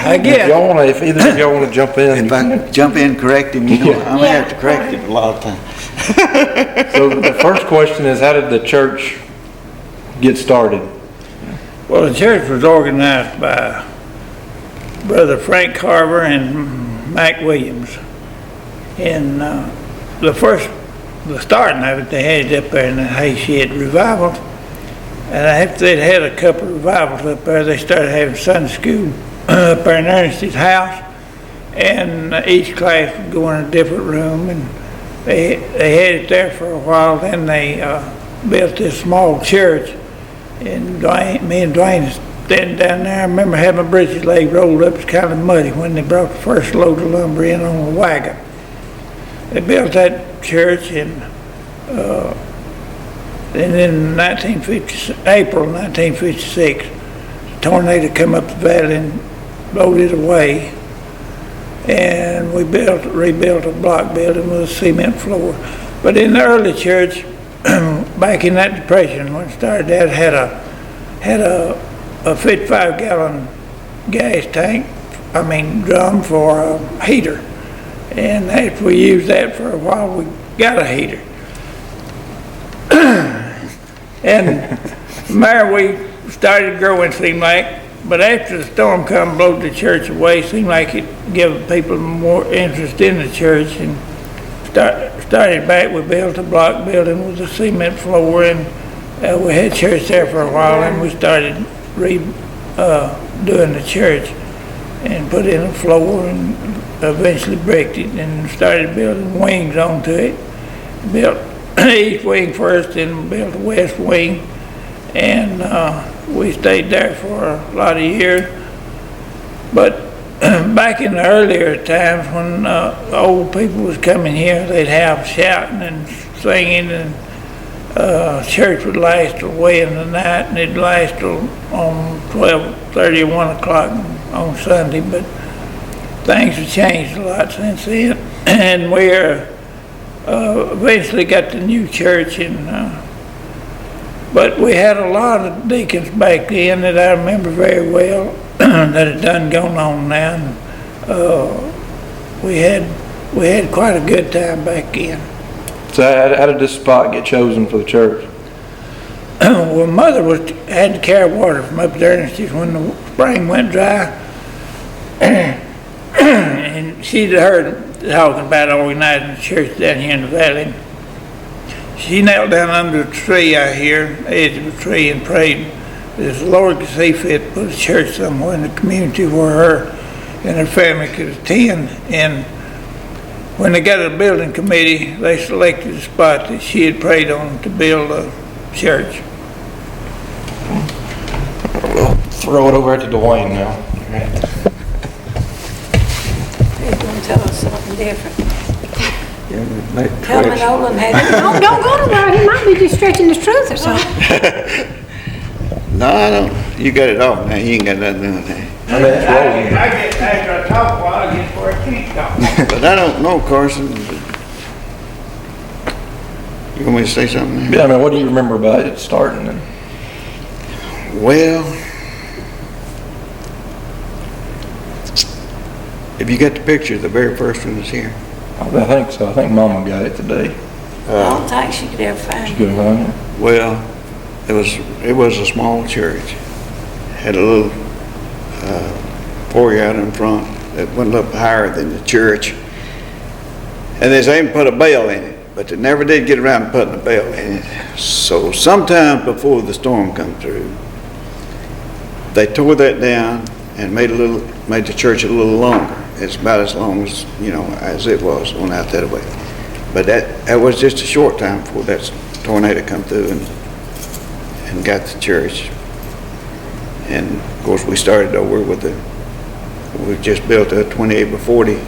If either of y'all want to jump in. If I jump in, correct him, you know, I'm gonna have to correct him a lot of times. So the first question is, how did the church get started? Well, the church was organized by Brother Frank Carver and Mac Williams. And the starting of it, they had it up there in the Hayshed Revival. And after they'd had a couple of revivals up there, they started having Sunday school up there in Ernest's house. And each class would go in a different room, and they had it there for a while. Then they built this small church. And me and Dwain standing down there. I remember having my britches leg rolled up. It's kind of muddy when they brought the first load of lumber in on a wagon. They built that church, and in April 1956, a tornado come up the valley and blowed it away. And we rebuilt a block building with a cement floor. But in the early church, back in that depression when it started out, had a 55-gallon gas tank, drum for a heater. And after we used that for a while, we got a heater. And from there we started growing, seemed like. But after the storm come, blowed the church away, seemed like it gave people more interest in the church. And started back, we built a block building with a cement floor, and we had church there for a while, and we started doing the church and put in a floor and eventually bricked it and started building wings onto it. Built the east wing first, then built the west wing, and we stayed there for a lot of years. But back in the earlier times when old people was coming here, they'd have shouting and singing, and church would last till way in the night, and it'd last till on 12:30 or 1 o'clock on Sunday. But things have changed a lot since then, and we eventually got the new church. But we had a lot of deacons back then that I remember very well that had done gone on now. And, we had quite a good time back then. So how did this spot get chosen for the church? Well, Mother had to carry water from up there, and when the spring went dry, and she'd heard talking about organizing the church down here in the valley. She knelt down under a tree out here, the edge of a tree, and prayed that the Lord could see fit to put a church somewhere in the community where her and her family could attend. And when they got a building committee, they selected a spot that she had prayed on to build a church. We'll throw it over to Dwain now. He's going to tell us something different. Yeah, we make Tell me correction. Olan had Don't go to there. He might be just stretching his truth or something. No, I don't. You got it all now. You ain't got nothing to do with that. I mean, it's rolling. I get after I talk a while, I get where I can't talk. But I don't know, Carson. You want me to say something? Yeah, what do you remember about it starting? Well, if you got the picture, the very first one is here. I think so. I think Mama got it today. I don't think she could ever find She it. couldn't find it. Well, it was a small church. Had a little foyer out in front that went up higher than the church. And they even put a bell in it, but they never did get around to putting a bell in it. So sometime before the storm come through, they tore that down and made the church a little longer. It's about as long as, as it was on out that way. But that was just a short time before that tornado come through and got the church. And of course we started over we just built a 28 by 40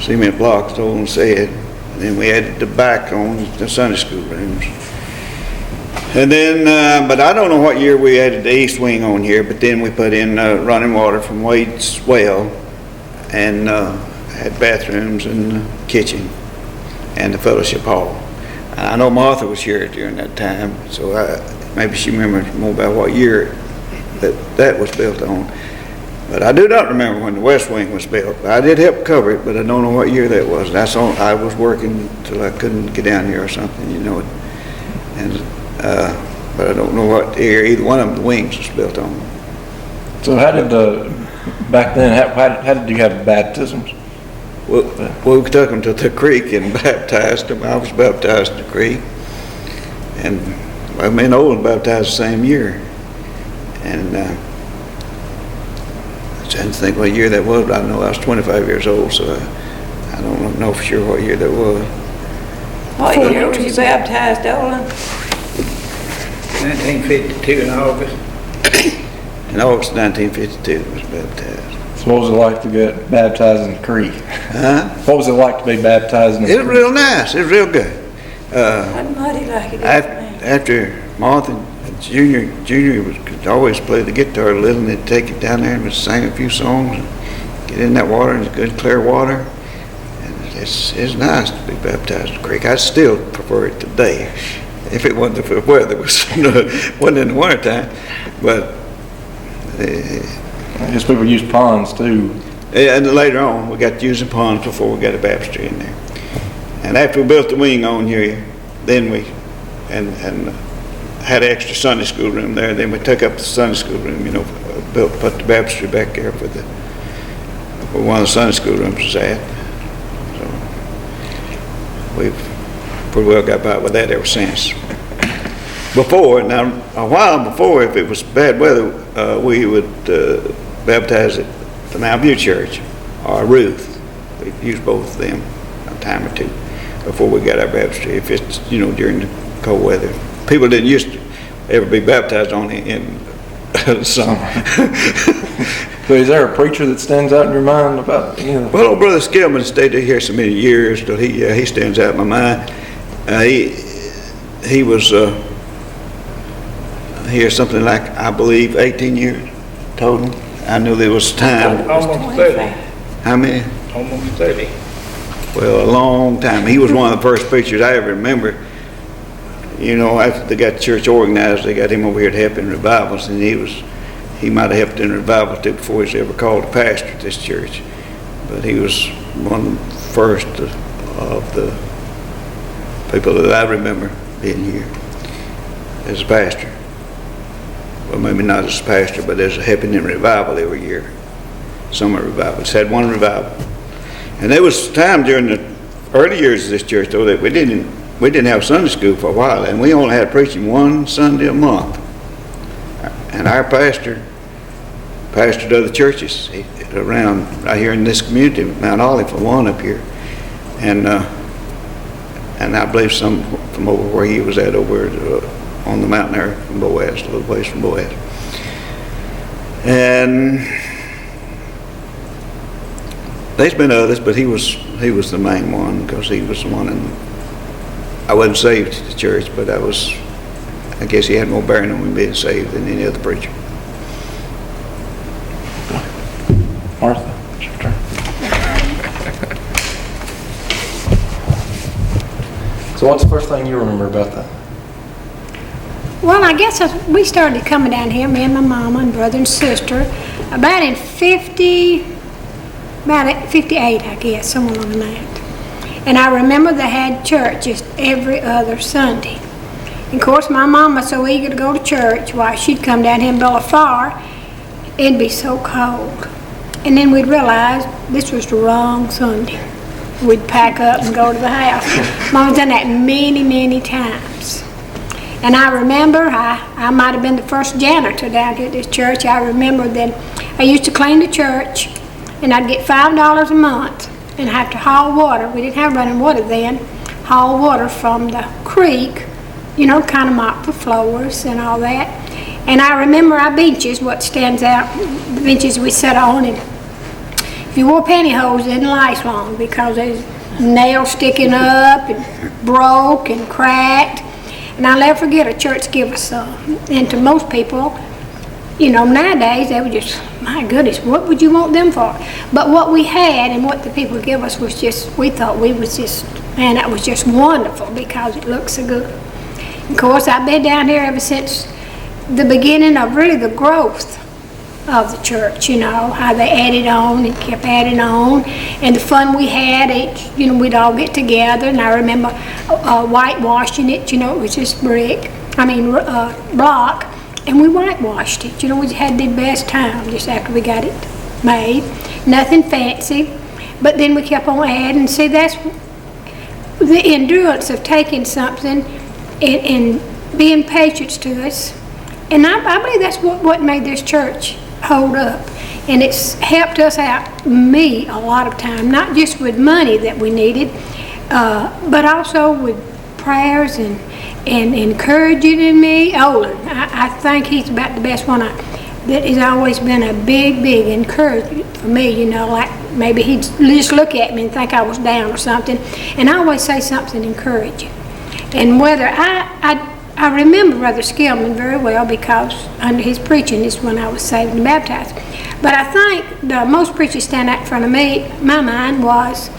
cement blocks, as Olan said. And then we added the back on the Sunday school rooms. And then, but I don't know what year we added the east wing on here, but then we put in running water from Wade's well, and had bathrooms and the kitchen and the fellowship hall. I know Martha was here during that time, so maybe she remembers more about what year that was built on. But I do not remember when the west wing was built. I did help cover it, but I don't know what year that was. That's all, I was working till I couldn't get down here or something, you know. And, but I don't know what year either one of them, the wings was built on. So how did back then, how did you have baptisms? Well, we took them to the creek and baptized them. I was baptized in the creek. And me and Olan baptized the same year. And I didn't think what year that was, but I know I was 25 years old, so I don't know for sure what year that was. What year was you baptized, Olan? 1952 in August. In August 1952, I was baptized. So what was it like to get baptized in the creek? Huh? What was it like to be baptized in the It creek? was real nice. It was real good. Wasn't muddy like it is now. After Martha, Junior could always play the guitar a little, and they'd take it down there and we'd sing a few songs and get in that water, and it's good clear water. And it's nice to be baptized in the creek. I still prefer it today, if it wasn't for the weather, wasn't in the wintertime. But I guess people use ponds too. and later on, we got using ponds before we got a baptistry in there. And after we built the wing on here, then we and had an extra Sunday school room there. Then we took up the Sunday school room, you know, put the baptistry back there for where one of the Sunday school rooms was at. So we've pretty well got by with that ever since. Before, now a while before, if it was bad weather, we would baptize at the Mount View Church or Ruth. We used both of them a time or two before we got our baptistry. If it's, you know, during the cold weather, people didn't used to ever be baptized on it in the summer. So is there a preacher that stands out in your mind about, you know? Well, old Brother Skillman stayed here so many years, so he stands out in my mind. He was here something like, I believe, 18 years total. I knew there was time. Almost 30. How many? Almost 30. Well, a long time. He was one of the first preachers I ever remember. You know, after they got the church organized, they got him over here to help in revivals, and he might have helped in revival too before he was ever called a pastor at this church. But he was one of the first of the people that I remember being here as a pastor. Well, maybe not as a pastor, but as a helping in revival every year. Summer revival. It's had one revival. And there was time during the early years of this church, though, that we didn't have Sunday school for a while, and we only had preaching one Sunday a month. And our pastor pastored other churches around right here in this community, Mount Olive for one up here, and I believe some from over where he was at over on the mountain there from Boaz, a little ways from Boaz. And there's been others, but he was the main one because he was the one. And I wasn't saved at the church, but I guess he had more bearing on me being saved than any other preacher. Martha, it's your turn. So what's the first thing you remember about that? Well, I guess we started coming down here, me and my mama and brother and sister, about in 58, I guess, somewhere on that. And I remember they had church just every other Sunday. And of course, my mama was so eager to go to church, why she'd come down here and build a fire. It'd be so cold. And then we'd realize this was the wrong Sunday. We'd pack up and go to the house. Mama's done that many, many times. And I remember, I might have been the first janitor down here at this church. I remember that I used to clean the church, and I'd get $5 a month and have to haul water. We didn't have running water then. Haul water from the creek, you know, kind of mop the floors and all that. And I remember our benches, what stands out, the benches we sat on, and if you wore pantyhose, it didn't last long because there's nails sticking up and broke and cracked. And I'll never forget a church give us some. And to most people, you know, nowadays they would just, my goodness, what would you want them for? But what we had and what the people give us was just, we thought we was just, man, that was just wonderful because it looked so good. Of course, I've been down here ever since the beginning of really the growth of the church, you know, how they added on and kept adding on, and the fun we had. We'd all get together, and I remember whitewashing it. You know, it was just block, and we whitewashed it. You know, we had the best time just after we got it made. Nothing fancy, but then we kept on adding. See, that's the endurance of taking something and being patient to us. And I believe that's what made this church hold up. And it's helped us out, me, a lot of time, not just with money that we needed, but also with prayers and encouraging in me. Olan, I think he's about the best one that has always been a big encouragement for me, you know, like maybe he'd just look at me and think I was down or something. And I always say something encouraging. And whether I remember Brother Skillman very well, because under his preaching is when I was saved and baptized. But I think the most preachers stand out in front of my mind was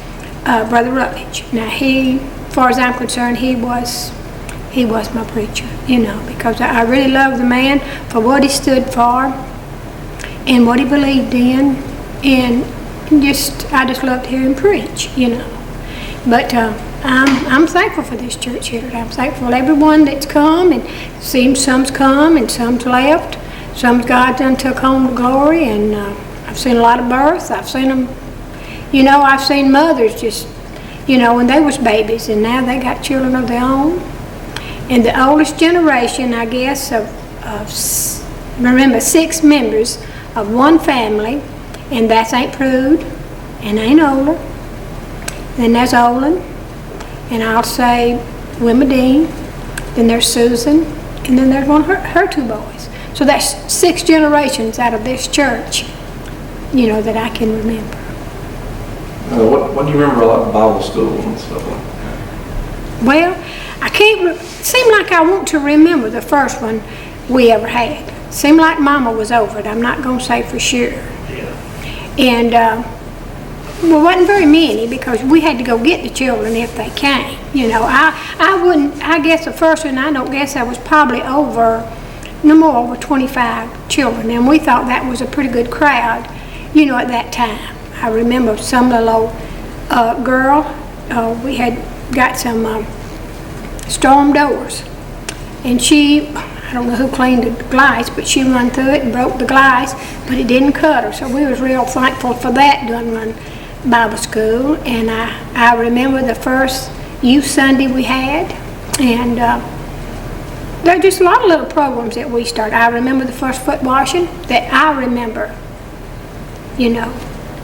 Brother Rutledge. Now as far as I'm concerned, he was my preacher, you know, because I really loved the man for what he stood for and what he believed in, and I just loved to hear him preach, you know. But I'm thankful for this church here. I'm thankful for everyone that's come, and seems some's come and some's left. Some's God done took home the glory, and I've seen a lot of births. I've seen them, you know, I've seen mothers just, you know, when they was babies, and now they got children of their own. And the oldest generation, I guess, remember 6 members of one family, and that's Aunt Prude and Aunt Ola. Then there's Olan, and I'll say Wilma Dean. Then there's Susan, and then there's one of her 2 boys. So that's 6 generations out of this church, you know, that I can remember. What do you remember about Bible school and stuff like that? Well, I can't. Seemed like I want to remember the first one we ever had. Seemed like Mama was over it. I'm not going to say for sure. Yeah. And well, wasn't very many, because we had to go get the children if they came. You know, I wouldn't. I guess the first one, I don't guess, I was probably over 25 children, and we thought that was a pretty good crowd, you know, at that time. I remember some little girl. We had got some storm doors, and I don't know who cleaned the glass, but she run through it and broke the glass, but it didn't cut her. So we was real thankful for that during Bible school. And I remember the first youth Sunday we had, and there are just a lot of little programs that we started. I remember the first foot washing that I remember, you know,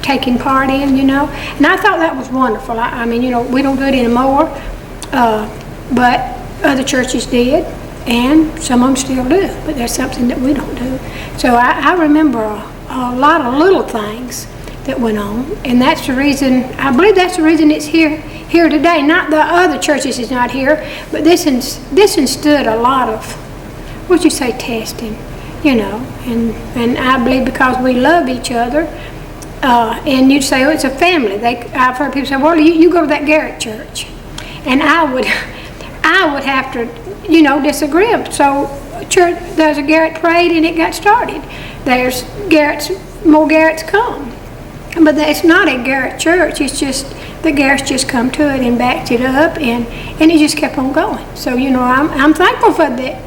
taking part in, you know, and I thought that was wonderful. I mean, you know, we don't do it anymore, but other churches did, and some of them still do, but there's something that we don't do. So I remember a lot of little things that went on, and that's the reason, I believe that's the reason it's here today. Not the other churches is not here, but this instood a lot of, what'd you say, testing, you know, and I believe because we love each other, and you'd say, oh, it's a family. I've heard people say, well, you go to that Garrett church, and I would have to, you know, disagree. So church, there's a Garrett parade, and it got started. There's more Garretts come. But it's not a Garrett church. It's just the Garretts just come to it and backed it up, and it just kept on going. So, you know, I'm thankful for that.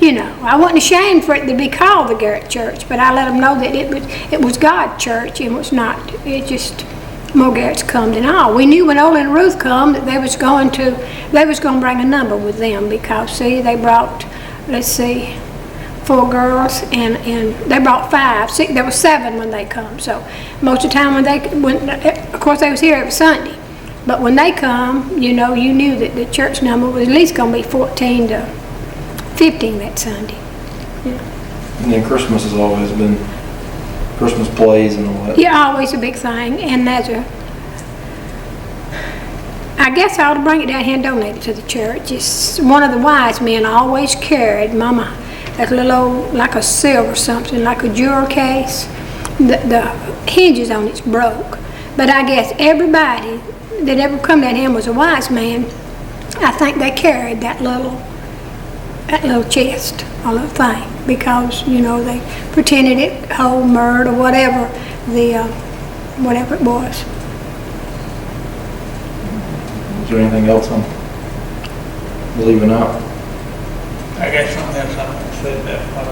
You know, I wasn't ashamed for it to be called the Garrett church, but I let them know that it was God's church, and was not. It just more Garretts come than all. We knew when Olan and Ruth come that they was going to bring a number with them, because see, they brought, let's see, 4 girls, and they brought 5, 6, there was 7 when they come. So most of the time of course they was here every Sunday, but when they come, you know, you knew that the church number was at least going to be 14 to 15 that Sunday. Yeah. And then Christmas has always been Christmas plays and all that. Yeah, always a big thing, and I guess I ought to bring it down here and donate it to the church. It's one of the wise men always carried, Mama, that little old, like a silver something, like a jewel case. The hinges on it's broke. But I guess everybody that ever come down here was a wise man. I think they carried that little that little chest, a little thing, because, you know, they pretended it hold myrrh or whatever, whatever it was. Is there anything else I'm leaving out? I guess something else I haven't said that far.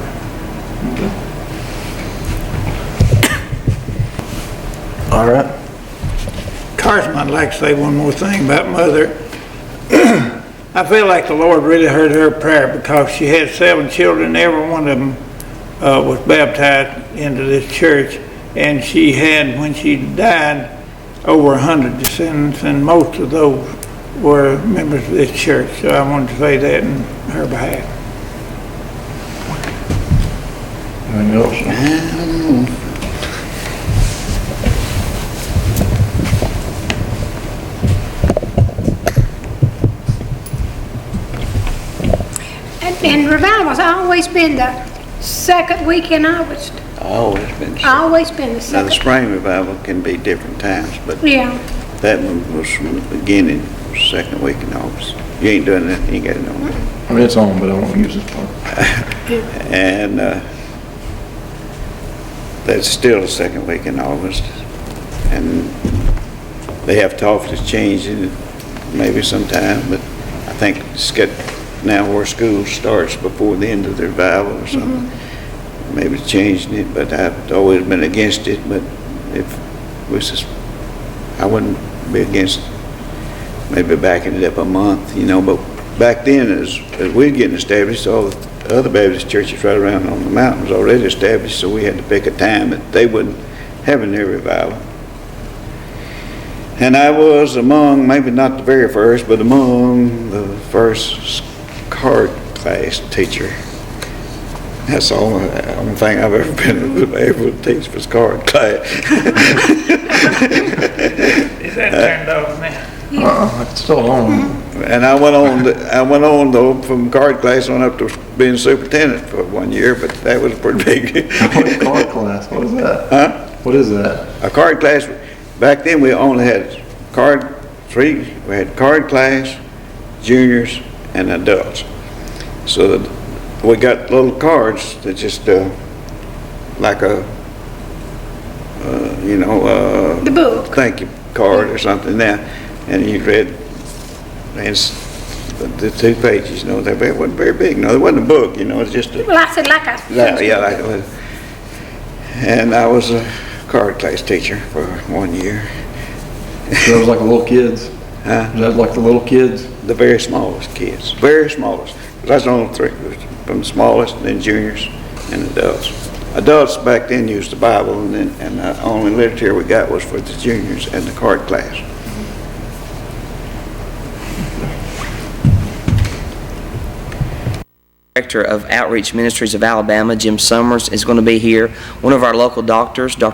All right. Carson, I'd like to say one more thing about Mother. I feel like the Lord really heard her prayer because she had 7 children. Every one of them was baptized into this church. And she had, when she died, over 100 descendants, and most of those were members of this church. So I wanted to say that in her behalf. Anything else? And revival's always been the second week in August. Always been. Always been the Now, the second. spring revival can be different times, but Yeah. that one was from the beginning, second week in August. You ain't doing that, you ain't got it on. I mean, it's on, but I won't use this part. And that's still the second week in August. And they have talked to changing it maybe sometime, but I think it's got now where school starts before the end of the revival or something. Maybe changing it, but I've always been against it. But if I wouldn't be against maybe backing it up a month, you know. But back then, as we were getting established, all the other Baptist churches right around on the mountain was already established, so we had to pick a time that they wouldn't have their revival. And I was among, maybe not the very first, but among the first card class teacher. That's the only thing I've ever been able to teach was card class. Is that turned off now? It's still on. And I went on though from card class on up to being superintendent for 1 year, but that was pretty big. What is card class? What is that? Huh? What is that? A card class, back then we only had we had card class, juniors, and adults. So that we got little cards that just, like a, The book. thank you card or something now, and you read, and the 2 pages, you know, they wasn't very big. No, it wasn't a book, you know, it was just a. Well, I said like a. Yeah, like it was. And I was a card class teacher for 1 year. So it was like the little kids? Huh? Was that like the little kids? The very smallest kids, very smallest. That's the only 3, from the smallest, and then juniors and adults. Adults back then used the Bible, and the only literature we got was for the juniors and the card class. Director of Outreach Ministries of Alabama, Jim Summers, is going to be here. One of our local doctors, Dr.